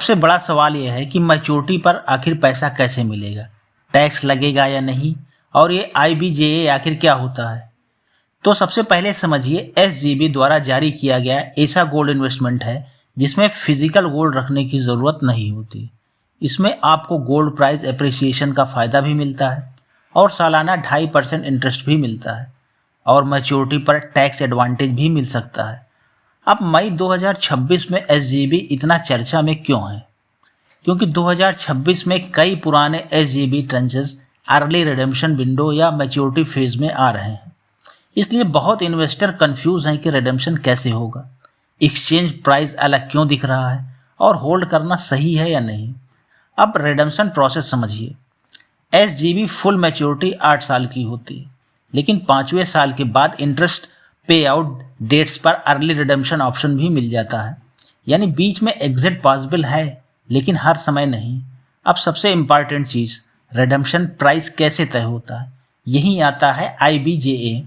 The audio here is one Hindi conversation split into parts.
सबसे बड़ा सवाल यह है कि मैच्योरिटी पर आखिर पैसा कैसे मिलेगा, टैक्स लगेगा या नहीं, और ये IBJA आखिर क्या होता है। तो सबसे पहले समझिए, SGB द्वारा जारी किया गया ऐसा गोल्ड इन्वेस्टमेंट है जिसमें फिजिकल गोल्ड रखने की ज़रूरत नहीं होती। इसमें आपको गोल्ड प्राइस एप्रिसिएशन का फ़ायदा भी मिलता है और सालाना 2.5% इंटरेस्ट भी मिलता है, और मैच्योरिटी पर टैक्स एडवांटेज भी मिल सकता है। अब मई 2026 में SGB इतना चर्चा में क्यों है? क्योंकि 2026 में कई पुराने SGB tranches early redemption window या मैच्योरिटी फेज में आ रहे हैं। इसलिए बहुत इन्वेस्टर कंफ्यूज हैं कि रिडेम्पशन कैसे होगा, एक्सचेंज प्राइस अलग क्यों दिख रहा है, और होल्ड करना सही है या नहीं। अब रिडेम्पशन प्रोसेस समझिए। SGB फुल मैच्योरिटी 8 साल की होती है, लेकिन 5वें साल के बाद इंटरेस्ट पे आउट डेट्स पर अर्ली रिडेम्पशन ऑप्शन भी मिल जाता है। यानी बीच में एग्जिट पॉसिबल है, लेकिन हर समय नहीं। अब सबसे इम्पॉर्टेंट चीज़, रिडेम्पशन प्राइस कैसे तय होता है। यहीं आता है IBJA।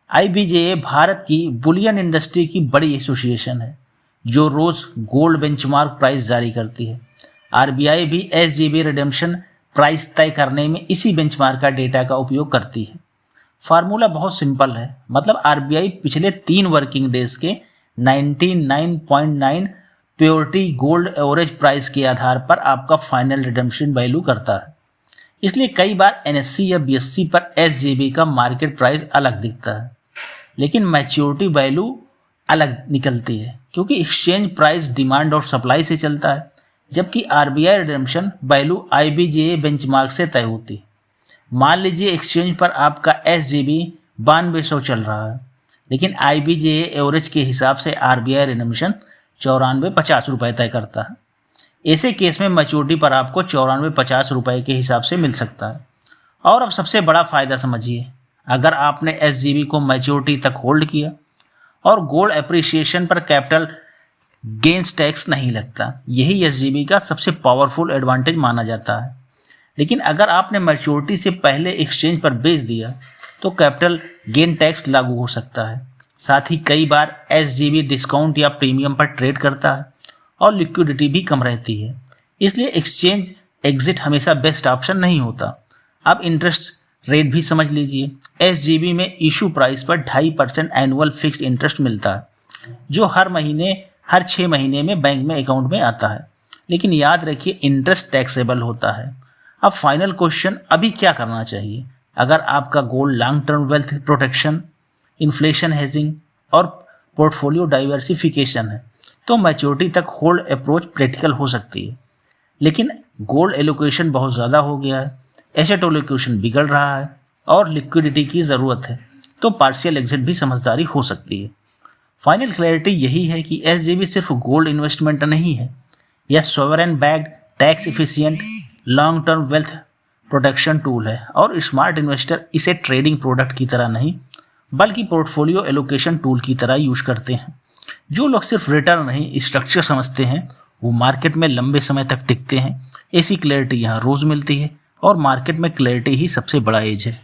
IBJA भारत की बुलियन इंडस्ट्री की बड़ी एसोसिएशन है जो रोज़ गोल्ड बेंचमार्क प्राइस जारी करती है। RBI भी SGB रिडेम्पशन प्राइस तय करने में इसी बेंचमार्क का डेटा का उपयोग करती है। फार्मूला बहुत सिंपल है, मतलब RBI पिछले 3 वर्किंग डेज के 99.9 प्योरिटी गोल्ड एवरेज प्राइस के आधार पर आपका फाइनल रिडेम्पशन वैल्यू करता है। इसलिए कई बार NSE या BSE पर SGB का मार्केट प्राइस अलग दिखता है, लेकिन मैच्योरिटी वैल्यू अलग निकलती है, क्योंकि एक्सचेंज प्राइस डिमांड और सप्लाई से चलता है, जबकि RBI redemption value IBJA benchmark से तय होती है। मान लीजिए एक्सचेंज पर आपका SGB 9200 चल रहा है, लेकिन IBJA एवरेज के हिसाब से RBI रिडेम्पशन 9450 रुपये तय करता है। ऐसे केस में मैच्योरिटी पर आपको 9450 रुपये के हिसाब से मिल सकता है। और अब सबसे बड़ा फ़ायदा समझिए, अगर आपने SGB को मैच्योरिटी तक होल्ड किया और गोल्ड एप्रिसिएशन पर कैपिटल गेंस टैक्स नहीं लगता, यही SGB का सबसे पावरफुल एडवांटेज माना जाता है। लेकिन अगर आपने मैच्योरिटी से पहले एक्सचेंज पर बेच दिया तो कैपिटल गेन टैक्स लागू हो सकता है। साथ ही कई बार SGB डिस्काउंट या प्रीमियम पर ट्रेड करता है और लिक्विडिटी भी कम रहती है, इसलिए एक्सचेंज एग्जिट हमेशा बेस्ट ऑप्शन नहीं होता। अब इंटरेस्ट रेट भी समझ लीजिए। SGB में इशू प्राइस पर 2.5% एनुअल फिक्स्ड इंटरेस्ट मिलता है, जो हर 6 महीने में बैंक में अकाउंट में आता है। लेकिन याद रखिए, इंटरेस्ट टैक्सेबल होता है। अब फाइनल क्वेश्चन, अभी क्या करना चाहिए? अगर आपका goal long term wealth protection, inflation hedging और पोर्टफोलियो डाइवर्सिफिकेशन है, तो मैच्योरिटी तक होल्ड अप्रोच प्रैक्टिकल हो सकती है। लेकिन गोल्ड एलोकेशन बहुत ज़्यादा हो गया है, एसेट एलोकेशन बिगड़ रहा है और लिक्विडिटी की ज़रूरत है, तो पार्शियल एग्जिट भी समझदारी हो सकती है। फाइनल क्लैरिटी यही है कि SGB सिर्फ गोल्ड इन्वेस्टमेंट नहीं है, यह sovereign backed, tax efficient, long term wealth protection tool है। और स्मार्ट इन्वेस्टर इसे ट्रेडिंग प्रोडक्ट की तरह नहीं, बल्कि पोर्टफोलियो एलोकेशन टूल की तरह यूज करते हैं। जो लोग सिर्फ रिटर्न नहीं, स्ट्रक्चर समझते हैं, वो मार्केट में लंबे समय तक टिकते हैं। ऐसी क्लैरिटी यहाँ रोज़ मिलती है, और मार्केट में क्लैरिटी ही सबसे बड़ा एज है।